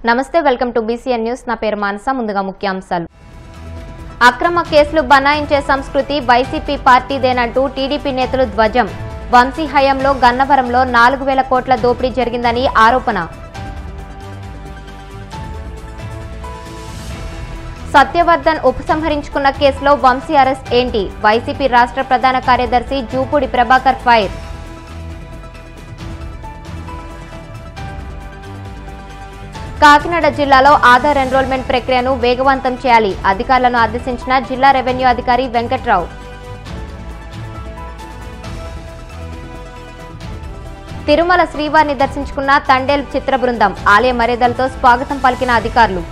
నమస్తే, welcome to BCN news. నా పేరు మానస. ముందుగా ముఖ్యాంశాలు. అక్రమ కేసులు బనాయించే సంస్కృతి వైసీపీ పార్టీదేనంటూ టీడీపీ నేతలు ధ్వజం. వంశీ హయాంలో గన్నవరంలో 4,000 కోట్ల దోపిడీ జరిగిందని ఆరోపణ. సత్యవర్ధన్ ఉపసంహరించుకున్న కేసులో వంశీ అరెస్ట్ ఏంటి? వైసీపీ రాష్ట్ర ప్రధాన కార్యదర్శి జూపూడి ప్రభాకర్ ఫైర్. కాకినాడ జిల్లాలో ఆధార్ ఎన్రోల్మెంట్ ప్రక్రియను వేగవంతం చేయాలి. అధికారులను ఆదేశించిన జిల్లా రెవెన్యూ అధికారి వెంకట్రావు. తిరుమల శ్రీవారిని దర్శించుకున్న తండేల్ చిత్ర బృందం. ఆలయ మర్యాదలతో స్వాగతం పలికిన అధికారులు.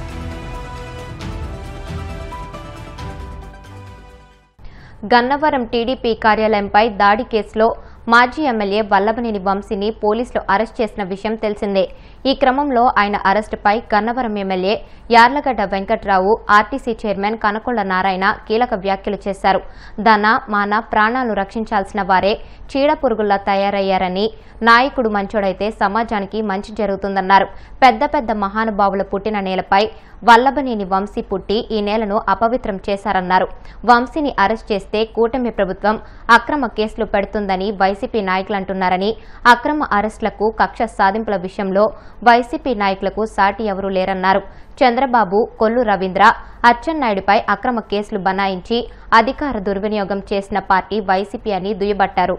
గన్నవరం టీడీపీ కార్యాలయంపై దాడి కేసులో మాజీ ఎమ్మెల్యే వల్లభనేని వంశీని పోలీసులు అరెస్ట్ చేసిన విషయం తెలిసిందే. ఈ క్రమంలో ఆయన అరెస్టుపై Gannavaram MLA Yarlagadda Venkatrao, RTC chairman Kanakonda Narayana కీలక వ్యాఖ్యలు చేశారు. ధన, మాన, ప్రాణాలు రక్షించాల్సిన వారే చీడపురుగుల్లా తయారయ్యారని, నాయకుడు మంచోడైతే సమాజానికి మంచి జరుగుతుందన్నారు. పెద్ద పెద్ద మహానుభావులు పుట్టిన నేలపై వల్లభనేని వంశీ పుట్టి ఈ నేలను అపవిత్రం చేశారన్నారు. వంశీని అరెస్ట్ చేస్తే కూటమి ప్రభుత్వం అక్రమ కేసులు పెడుతుందని వైసీపీ నాయకులు అంటున్నారని, అక్రమ అరెస్టులకు కక్ష సాధింపుల విషయంలో వైసీపీ నాయకులకు సాటి ఎవరూ లేరన్నారు. చంద్రబాబు, కొల్లు రవీంద్ర, అచ్చెన్నాయుడుపై అక్రమ కేసులు బనాయించి అధికార దుర్వినియోగం చేసిన పార్టీ వైసీపీ అని దుయ్యబట్టారు.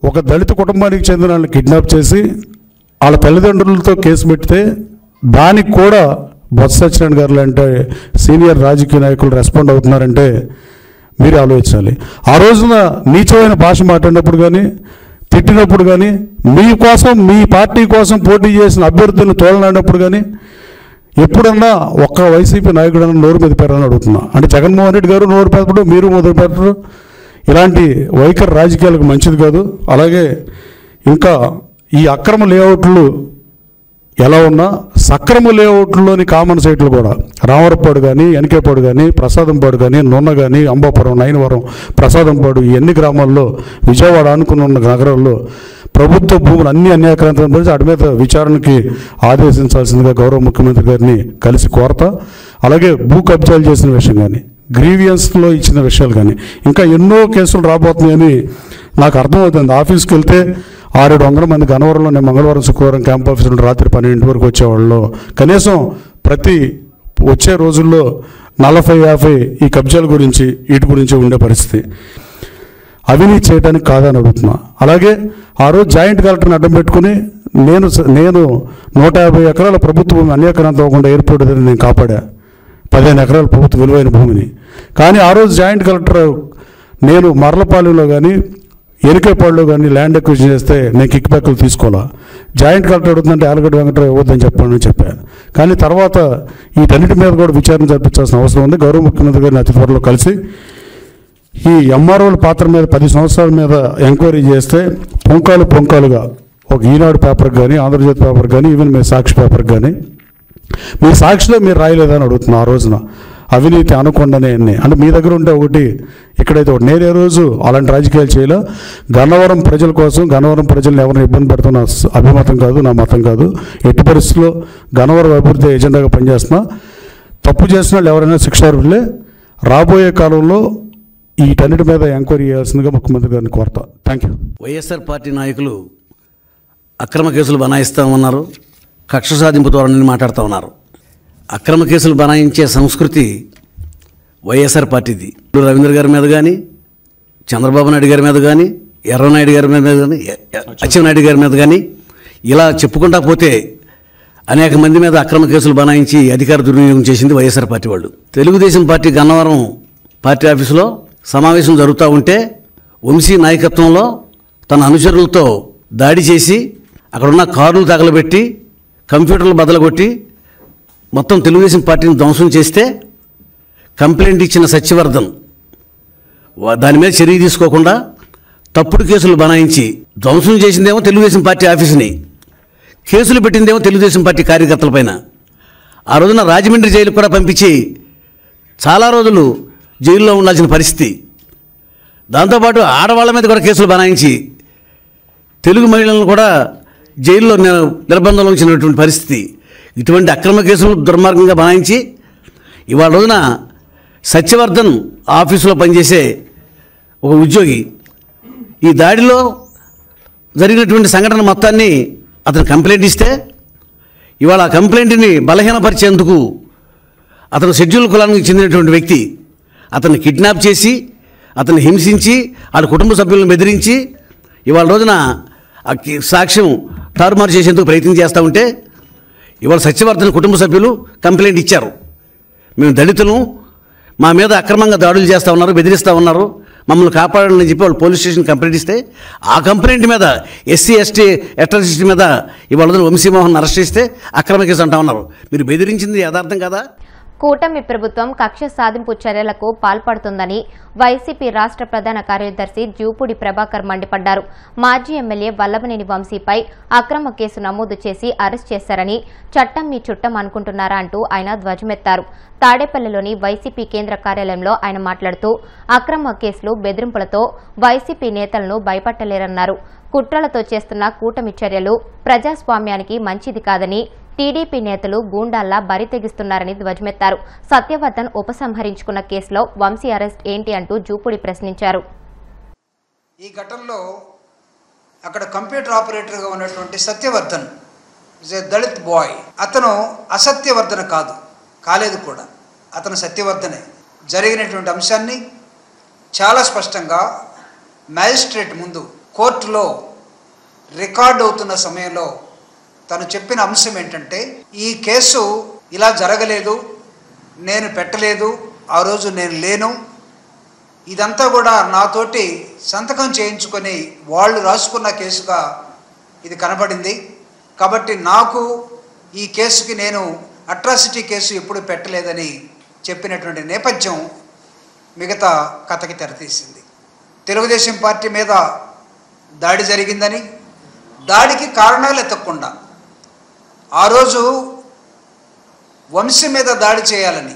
ఒక దళిత కుటుంబానికి చెందిన వాళ్ళని కిడ్నాప్ చేసి వాళ్ళ తల్లిదండ్రులతో కేసు పెడితే దానికి కూడా బొత్స సత్యనారాయణ గారు లాంటి సీనియర్ రాజకీయ నాయకులు రెస్పాండ్ అవుతున్నారంటే మీరు ఆలోచించాలి. ఆ రోజున నీచమైన భాష మాట్లాడినప్పుడు కానీ, తిట్టినప్పుడు కానీ, మీకోసం మీ పార్టీ కోసం పోటీ చేసిన అభ్యర్థులను తోలనాడినప్పుడు కానీ ఎప్పుడన్నా ఒక్క వైసీపీ నాయకుడన్నా నోరు మీద పెట్టాలని అడుగుతున్నా. అంటే జగన్మోహన్ రెడ్డి గారు నోరు పెట్టడు, మీరు మొదలు పెట్టరు. ఇలాంటి వైఖరి రాజకీయాలకు మంచిది కాదు. అలాగే ఇంకా ఈ అక్రమ లేఅవుట్లు ఎలా ఉన్నా సక్రమ లేఅవుట్లోని కామన్ సైట్లు కూడా రామవరపాడు కానీ, ఎన్కేపాడు కానీ, ప్రసాదంపాడు కానీ, నున్న కానీ, అంబాపురం, నైనవరం, ప్రసాదంపాడు ఈ అన్ని గ్రామాల్లో విజయవాడ అనుకున్న నగరాల్లో ప్రభుత్వ భూములు అన్ని అన్యాక్రాంతం గురించి వాటి మీద విచారణకి ఆదేశించాల్సిందిగా గౌరవ ముఖ్యమంత్రి గారిని కలిసి కోరతా. అలాగే భూ కబ్జాలు చేసిన విషయం కానీ, గ్రీవియన్స్లో ఇచ్చిన విషయాలు కానీ ఇంకా ఎన్నో కేసులు రాబోతున్నాయని నాకు అర్థమవుతుంది. ఆఫీస్కి వెళ్తే 600-700 మంది గన్నవరంలో నేను మంగళవారం, శుక్రవారం క్యాంప్ ఆఫీస్ నుండి రాత్రి 12 వరకు వచ్చేవాళ్ళు. కనీసం ప్రతి వచ్చే రోజుల్లో 40-50 ఈ కబ్జాల గురించి వీటి గురించి ఉండే పరిస్థితి. అవినీతి చేయడానికి కాదని అడుగుతున్నా. అలాగే ఆ రోజు జాయింట్ కలెక్టర్ని అడ్డం పెట్టుకుని నేను 150 ఎకరాల ప్రభుత్వ భూమి అన్యాక్రాంతం అవ్వకుండా ఎయిర్పోర్ట్ దగ్గర నేను కాపాడా. 15 ఎకరాల ప్రభుత్వ విలువైన భూమిని. కానీ ఆ రోజు జాయింట్ కలెక్టర్ నేను మర్లపాలెంలో కానీ, ఎనికేపాడులో కానీ ల్యాండ్ ఎక్విజిషన్ చేస్తే నేను కిక్ బ్యాక్లు తీసుకోవాలా. జాయింట్ కలెక్టర్ అడుగుతుందంటే యార్లగడ్డ వెంకట్రావు ఇవ్వద్దని చెప్పాను. కానీ తర్వాత వీటన్నిటి మీద కూడా విచారణ జరిపించాల్సిన అవసరం ఉంది. గౌరవ ముఖ్యమంత్రి గారిని అతి త్వరలో కలిసి ఈ ఎంఆర్ఓల పాత్ర మీద 10 సంవత్సరాల మీద ఎంక్వైరీ చేస్తే పొంకాలుగా ఒక ఈనాడు పేపర్కి కానీ, ఆంధ్రజ్యోతి పేపర్కి కానీ, ఈవెన్ మీ సాక్షి పేపర్కి కానీ మీ సాక్షిలో మీరు రాయలేదని అడుగుతున్నా. ఆ రోజున అవినీతి అనకుండానే అన్నీ అంటే మీ దగ్గర ఉంటే ఒకటి, ఇక్కడైతే ఒకటి. నేనే రోజు అలాంటి రాజకీయాలు చేయాల. గన్నవరం ప్రజల కోసం, గన్నవరం ప్రజలను ఎవరిని ఇబ్బంది పెడుతున్న అభిమతం కాదు, నా మతం కాదు. ఎట్టి పరిస్థితుల్లో గన్నవరం అభివృద్ధి ఎజెండాగా పనిచేస్తున్నా. తప్పు చేసిన వాళ్ళు ఎవరైనా శిక్షార్హులే. రాబోయే కాలంలో వీటన్నిటి మీద ఎంక్వైరీ చేయాల్సిందిగా ముఖ్యమంత్రి గారిని కోరతా. Thank you. వైఎస్ఆర్ పార్టీ నాయకులు అక్రమ కేసులు బనాయిస్తామన్నారు, కక్ష సాధింపు ధోరణిని మాట్లాడుతూ ఉన్నారు. అక్రమ కేసులు బనాయించే సంస్కృతి వైఎస్ఆర్ పార్టీది. రవీంద్ర గారి మీద కానీ, చంద్రబాబు నాయుడు గారి మీద కానీ, ఎర్రనాయుడు గారి మీద కానీ, అచ్చెన్నాయుడు గారి మీద కానీ ఇలా చెప్పుకుంటా పోతే అనేక మంది మీద అక్రమ కేసులు బనాయించి అధికార దుర్వినియోగం చేసింది వైఎస్ఆర్ పార్టీ వాళ్ళు. తెలుగుదేశం పార్టీ గన్నవరం పార్టీ ఆఫీసులో సమావేశం జరుగుతూ ఉంటే వంశీ నాయకత్వంలో తన అనుచరులతో దాడి చేసి అక్కడున్న కార్లు తగలబెట్టి, కంప్యూటర్లు బదలగొట్టి మొత్తం తెలుగుదేశం పార్టీని ధ్వంసం చేస్తే కంప్లైంట్ ఇచ్చిన సత్యవర్ధన్ దాని మీద చర్య తీసుకోకుండా తప్పుడు కేసులు బనాయించి ధ్వంసం చేసిందేమో తెలుగుదేశం పార్టీ ఆఫీసుని, కేసులు పెట్టిందేమో తెలుగుదేశం పార్టీ కార్యకర్తలపైన. ఆ రోజున రాజమండ్రి జైలు కూడా పంపించి చాలా రోజులు జైల్లో ఉండాల్సిన పరిస్థితి. దాంతోపాటు ఆడవాళ్ళ మీద కూడా కేసులు బనాయించి తెలుగు మహిళలను కూడా జైల్లో నిర్బంధంలో ఉంచినటువంటి పరిస్థితి. ఇటువంటి అక్రమ కేసులు దుర్మార్గంగా బనాయించి ఇవాళ రోజున సత్యవర్ధన్ ఆఫీసులో పనిచేసే ఒక ఉద్యోగి ఈ దాడిలో జరిగినటువంటి సంఘటన మొత్తాన్ని అతను కంప్లైంట్ ఇస్తే ఇవాళ ఆ కంప్లైంట్ని బలహీనపరిచేందుకు అతను షెడ్యూల్ కులానికి చెందినటువంటి వ్యక్తి అతన్ని కిడ్నాప్ చేసి అతన్ని హింసించి వాళ్ళ కుటుంబ సభ్యులను బెదిరించి ఇవాళ రోజున ఆ సాక్ష్యం తారుమారు చేసేందుకు ప్రయత్నం చేస్తూ ఉంటే ఇవాళ సత్యవర్ధన్ కుటుంబ సభ్యులు కంప్లైంట్ ఇచ్చారు. మేము దళితులు, మా మీద అక్రమంగా దాడులు చేస్తూ ఉన్నారు, బెదిరిస్తూ ఉన్నారు, మమ్మల్ని కాపాడాలని చెప్పి వాళ్ళు పోలీస్ స్టేషన్ కంప్లైంట్ ఇస్తే ఆ కంప్లైంట్ మీద ఎస్సీ ఎస్టీ అట్రాసిటీ మీద ఇవాళ వంశీమోహన్ అరెస్ట్ చేస్తే అక్రమ కేసు అంటా ఉన్నారు. మీరు బెదిరించింది యథార్థం కదా? కూటమి ప్రభుత్వం కక్ష సాధింపు చర్యలకు పాల్పడుతుందని వైసీపీ రాష్ట్ర ప్రధాన కార్యదర్శి జూపూడి ప్రభాకర్ మండిపడ్డారు. మాజీ ఎమ్మెల్యే వల్లభనేని వంశీపై అక్రమ కేసు నమోదు చేసి అరెస్ట్ చేశారని చట్టం మీ చుట్టం అనుకుంటున్నారా అంటూ ఆయన ధ్వజమెత్తారు. తాడేపల్లిలోని వైసీపీ కేంద్ర కార్యాలయంలో ఆయన మాట్లాడుతూ అక్రమ కేసులు బెదిరింపులతో వైసీపీ నేతలను భయపట్టలేరన్నారు. కుట్రలతో చేస్తున్న కూటమి చర్యలు ప్రజాస్వామ్యానికి మంచిది కాదని టీడీపీ నేతలు గూండాల్లా బరి తెగిస్తున్నారని ధ్వజమెత్తారు. సత్యవర్ధన్ ఉపసంహరించుకున్న కేసులో వంశీ అరెస్ట్ ఏంటి అంటూ జూపూడి ప్రశ్నించారు. ఈ ఘటనలో అక్కడ కంప్యూటర్ ఆపరేటర్గా ఉన్నటువంటి Satyavardhan is a Dalit boy. అతను అసత్యవర్ధన కాలేదు కూడా, అతను సత్యవర్ధనే. జరిగినటువంటి అంశాన్ని చాలా స్పష్టంగా మ్యాజిస్ట్రేట్ ముందు కోర్టులో రికార్డ్ అవుతున్న సమయంలో తను చెప్పిన అంశం ఏంటంటే, ఈ కేసు ఇలా జరగలేదు, నేను పెట్టలేదు, ఆ రోజు నేను లేను, ఇదంతా కూడా నాతోటి సంతకం చేయించుకొని వాళ్ళు రాసుకున్న కేసుగా ఇది కనబడింది. కాబట్టి నాకు ఈ కేసుకి నేను అట్రాసిటీ కేసు ఎప్పుడు పెట్టలేదని చెప్పినటువంటి నేపథ్యం మిగతా కథకి తెరతీసింది. తెలుగుదేశం పార్టీ మీద దాడి జరిగిందని, దాడికి కారణాలు ఎత్తకుండా ఆ రోజు వంశీ మీద దాడి చేయాలని,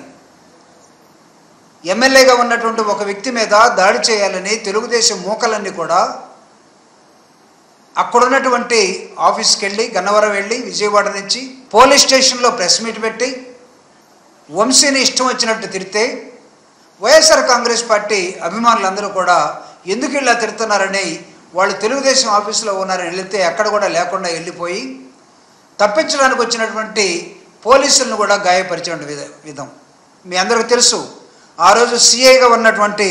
ఎమ్మెల్యేగా ఉన్నటువంటి ఒక వ్యక్తి మీద దాడి చేయాలని తెలుగుదేశం మూకలన్నీ కూడా అక్కడున్నటువంటి ఆఫీస్కి వెళ్ళి, గన్నవరం వెళ్ళి, విజయవాడ నుంచి పోలీస్ స్టేషన్లో ప్రెస్ మీట్ పెట్టి వంశీని ఇష్టం వచ్చినట్టు తిడితే వైఎస్ఆర్ కాంగ్రెస్ పార్టీ అభిమానులందరూ కూడా ఎందుకు ఇలా తిడుతున్నారని వాళ్ళు తెలుగుదేశం ఆఫీసులో ఉన్నారని వెళితే అక్కడ కూడా లేకుండా వెళ్ళిపోయి తప్పించడానికి వచ్చినటువంటి పోలీసులను కూడా గాయపరిచిన విధం మీ అందరికీ తెలుసు. ఆ రోజు సిఐగా ఉన్నటువంటి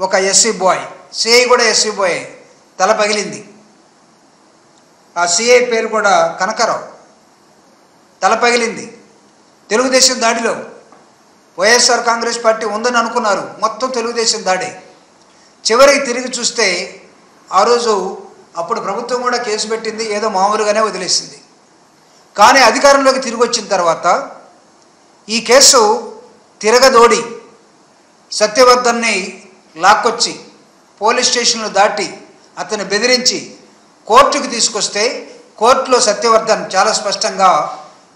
ఒక ఎస్సీ బాయ్, సిఐ కూడా ఎస్సీ బాయ్, తల పగిలింది. ఆ సిఐ పేరు కూడా కనకరావు, తల పగిలింది తెలుగుదేశం దాడిలో. వైఎస్ఆర్ కాంగ్రెస్ పార్టీ ఉందని అనుకున్నారు, మొత్తం తెలుగుదేశం దాడే. చివరికి తిరిగి చూస్తే ఆ రోజు అప్పుడు ప్రభుత్వం కూడా కేసు పెట్టింది, ఏదో మామూలుగానే వదిలేసింది. కానీ అధికారంలోకి తిరిగి వచ్చిన తర్వాత ఈ కేసు తిరగదోడి సత్యవర్ధన్ని లాక్కొచ్చి పోలీస్ స్టేషన్లు దాటి అతన్ని బెదిరించి కోర్టుకు తీసుకొస్తే కోర్టులో సత్యవర్ధన్ చాలా స్పష్టంగా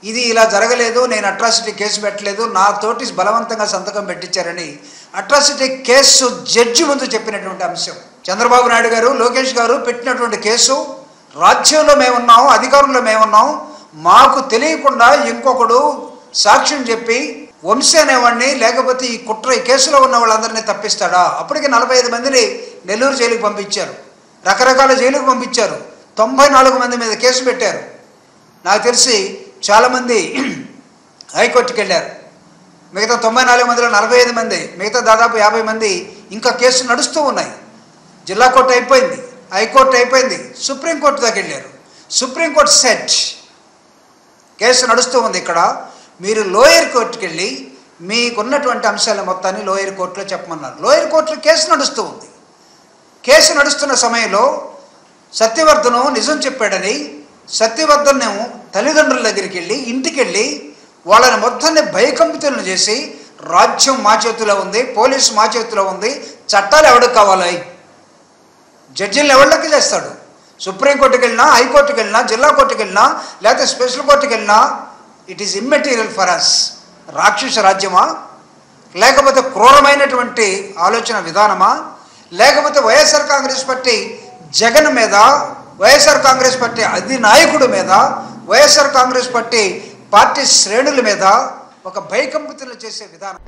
ఇది ఇలా జరగలేదు, నేను అట్రాసిటీ కేసు పెట్టలేదు, నాతోటి బలవంతంగా సంతకం పెట్టించారని అట్రాసిటీ కేసు జడ్జి ముందు చెప్పినటువంటి అంశం. చంద్రబాబు నాయుడు గారు, లోకేష్ గారు పెట్టినటువంటి కేసు, రాజ్యంలో మేమున్నాం, అధికారంలో మేమున్నాం, మాకు తెలియకుండా ఇంకొకడు సాక్ష్యం చెప్పి వంశీ అనేవాడిని లేకపోతే ఈ కుట్ర ఈ కేసులో ఉన్న వాళ్ళందరినీ తప్పిస్తాడా? అప్పటికి 45 మందిని నెల్లూరు జైలుకు పంపించారు, రకరకాల జైలుకు పంపించారు, 94 మంది మీద కేసు పెట్టారు. నాకు తెలిసి చాలామంది హైకోర్టుకి వెళ్ళారు. మిగతా 94 మందిలో 45 మంది, మిగతా దాదాపు 50 మంది ఇంకా కేసు నడుస్తూ ఉన్నాయి. జిల్లా కోర్టు అయిపోయింది, హైకోర్టు అయిపోయింది, సుప్రీంకోర్టు దాకా వెళ్ళారు. సుప్రీంకోర్టు సెట్ కేసు నడుస్తూ ఉంది. ఇక్కడ మీరు లోయర్ కోర్టుకి వెళ్ళి మీకున్నటువంటి అంశాల మొత్తాన్ని లోయర్ కోర్టులో చెప్పమన్నారు. లోయర్ కోర్టులో కేసు నడుస్తూ ఉంది. కేసు నడుస్తున్న సమయంలో సత్యవర్ధను నిజం చెప్పాడని సత్యవర్ధన్ తల్లిదండ్రుల దగ్గరికి వెళ్ళి ఇంటికి వెళ్ళి వాళ్ళని మొత్తాన్ని భయకంపితులను చేసి రాజ్యం మా చేతిలో ఉంది, పోలీసు మా చేతిలో ఉంది, చట్టాలు ఎవరికి కావాలి, జడ్జిలను ఎవరికి చేస్తాడు? సుప్రీంకోర్టుకి వెళ్ళినా, హైకోర్టుకి వెళ్ళినా, జిల్లా కోర్టుకి వెళ్ళినా, లేకపోతే స్పెషల్ కోర్టుకి వెళ్ళినా it is immaterial for us. రాక్షస రాజ్యమా, లేకపోతే క్రూరమైనటువంటి ఆలోచన విధానమా, లేకపోతే వైఎస్ఆర్ కాంగ్రెస్ పార్టీ జగన్ మీద, వైఎస్ఆర్ కాంగ్రెస్ పార్టీ అధినాయకుడి మీద, వైఎస్ఆర్ కాంగ్రెస్ పార్టీ పార్టీ శ్రేణుల మీద ఒక భయకంపితులు చేసే విధానం.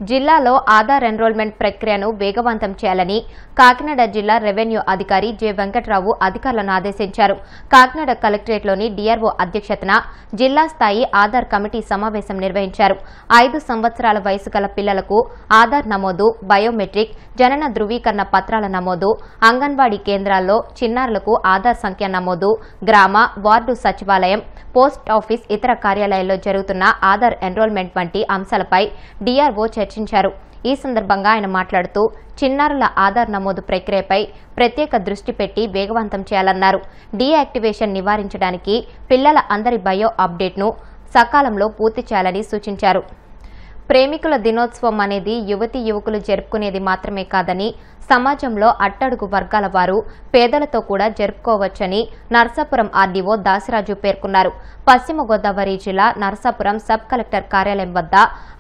జిల్లాలో ఆధార్ ఎన్రోల్మెంట్ ప్రక్రియను వేగవంతం చేయాలని కాకినాడ జిల్లా రెవెన్యూ అధికారి జె వెంకట్రావు అధికారులను ఆదేశించారు. కాకినాడ కలెక్టరేట్లోని డిఆర్ఓ అధ్యక్షతన జిల్లా స్థాయి ఆధార్ కమిటీ సమావేశం నిర్వహించారు. 5 సంవత్సరాల వయసు గల పిల్లలకు ఆధార్ నమోదు, బయోమెట్రిక్, జనన ధృవీకరణ పత్రాల నమోదు, అంగన్వాడీ కేంద్రాల్లో చిన్నారులకు ఆధార్ సంఖ్య నమోదు, గ్రామ, వార్డు సచివాలయం, పోస్ట్ ఆఫీస్, ఇతర కార్యాలయాల్లో జరుగుతున్న ఆధార్ ఎన్రోల్మెంట్ వంటి అంశాలపై డిఆర్ఓ చర్చించారు. ఈ సందర్భంగా ఆయన మాట్లాడుతూ చిన్నారుల ఆధార్ నమోదు ప్రక్రియపై ప్రత్యేక దృష్టి పెట్టి వేగవంతం చేయాలన్నారు. డీయాక్టివేషన్ నివారించడానికి పిల్లల అందరి బయో అప్డేట్ను సకాలంలో పూర్తి చేయాలని సూచించారు. ప్రేమికుల దినోత్సవం అనేది యువతీ యువకులు జరుపుకునేది మాత్రమే కాదని సమాజంలో అట్టడుగు వర్గాల వారు పేదలతో కూడా జరుపుకోవచ్చని నర్సాపురం ఆర్డీఓ దాసిరాజు పేర్కొన్నారు. పశ్చిమ గోదావరి జిల్లా నర్సాపురం సబ్ కలెక్టర్ కార్యాలయం వద్ద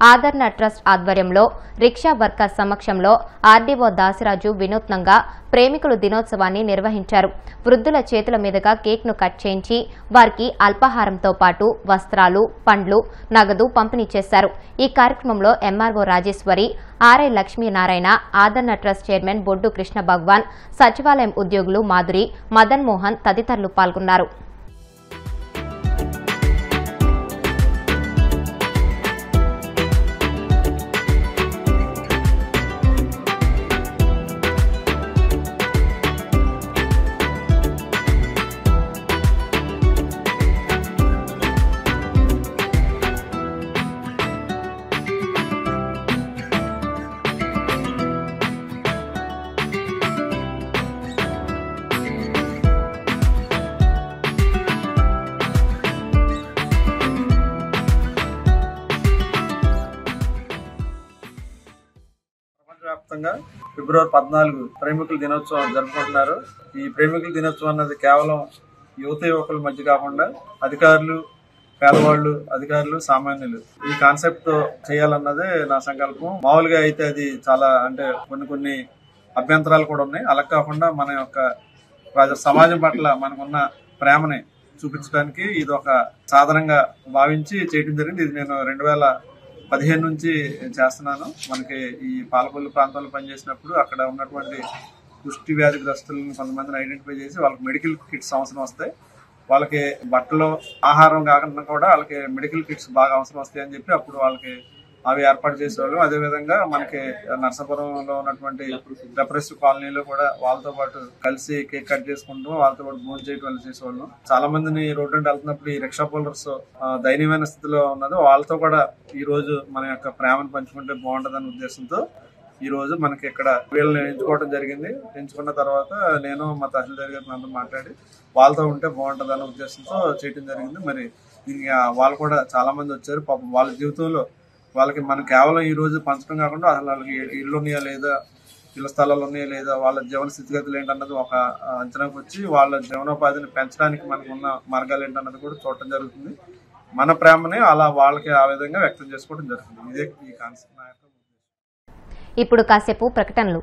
ఆదరణ ట్రస్ట్ ఆధ్వర్యంలో రిక్షా వర్కర్స్ సమక్షంలో ఆర్డీఓ దాసిరాజు వినూత్నంగా ప్రేమికుల దినోత్సవాన్ని నిర్వహించారు. వృద్ధుల చేతుల మీదుగా కేక్ను కట్ చేయించి వారికి అల్పాహారంతో పాటు వస్త్రాలు, పండ్లు, నగదు పంపిణీ చేశారు. ఈ కార్యక్రమంలో ఎంఆర్ఓ రాజేశ్వరి, ఆర్ఐ లక్ష్మీనారాయణ, ఆదరణ ట్రస్ట్ చైర్మన్ బొడ్డు కృష్ణ భగవాన్, సచివాలయం ఉద్యోగులు మాధురి, మదన్ మోహన్ తదితరులు పాల్గొన్నారు. వ్యాప్తంగా ఫిబ్రవరి 14 ప్రేమికుల దినోత్సవం జరుపుకుంటున్నారు. ఈ ప్రేమికుల దినోత్సవం అన్నది కేవలం యువత యువకుల మధ్య కాకుండా అధికారులు, పేదవాళ్ళు, అధికారులు, సామాన్యులు ఈ కాన్సెప్ట్ చేయాలన్నదే నా సంకల్పం. మామూలుగా అయితే అది చాలా కొన్ని అభ్యంతరాలు కూడా ఉన్నాయి. అలా కాకుండా మన యొక్క సమాజం పట్ల మనకున్న ప్రేమని చూపించడానికి ఇది ఒక సాధనంగా భావించి చేయడం జరిగింది. ఇది నేను 2015 నుంచి చేస్తున్నాను. మనకి ఈ పాలకొల్లు ప్రాంతంలో పనిచేసినప్పుడు అక్కడ ఉన్నటువంటి కుష్టి వ్యాధిగ్రస్తులను కొంతమందిని ఐడెంటిఫై చేసి వాళ్ళకి మెడికల్ కిట్స్ అవసరం వస్తాయి. వాళ్ళకి బట్టలు, ఆహారం కాకుండా కూడా వాళ్ళకి మెడికల్ కిట్స్ బాగా అవసరం వస్తాయి అని చెప్పి అప్పుడు వాళ్ళకి అవి ఏర్పాటు చేసేవాళ్ళం. అదేవిధంగా మనకి నర్సాపురంలో ఉన్నటువంటి రెప్రెసివ్ కాలనీలో కూడా వాళ్ళతో పాటు కలిసి కేక్ కట్ చేసుకుంటూ వాళ్ళతో పాటు భోజనం చేయడం చేసేవాళ్ళం. చాలా మందిని రోడ్డు నుండి వెళ్తున్నప్పుడు ఈ రిక్షా పుల్లర్స్ దయనీయమైన స్థితిలో ఉన్నది. వాళ్ళతో కూడా ఈ రోజు మన యొక్క ప్రేమను పంచుకుంటే బాగుంటదనే ఉద్దేశంతో ఈ రోజు మనకి ఇక్కడ వీళ్ళని ఎంచుకోవడం జరిగింది. ఎంచుకున్న తర్వాత నేను మా తహసీల్దార్ గారితో అందరూ మాట్లాడి వాళ్ళతో ఉంటే బాగుంటదనే ఉద్దేశంతో చేయడం జరిగింది. మరి దీనికి వాళ్ళు కూడా చాలా మంది వచ్చారు. పాపం వాళ్ళ జీవితంలో వాళ్ళకి మనం కేవలం ఈ రోజు పంచడం కాకుండా అసలు వాళ్ళకి ఇళ్ళు ఉన్నాయా లేదా, ఇళ్ల స్థలాలు ఉన్నాయా లేదా, వాళ్ళ జీవన స్థితిగతులు ఏంటన్నది ఒక అంచనాకు వచ్చి వాళ్ళ జీవనోపాధిని పెంచడానికి మనకు ఉన్న మార్గాలు ఏంటన్నది కూడా చూడటం జరుగుతుంది. మన ప్రేమని అలా వాళ్ళకి ఆ విధంగా వ్యక్తం చేసుకోవడం జరుగుతుంది. ఇదే ఈ కాన్సెప్ట్. ఇప్పుడు కాసేపు ప్రకటనలు.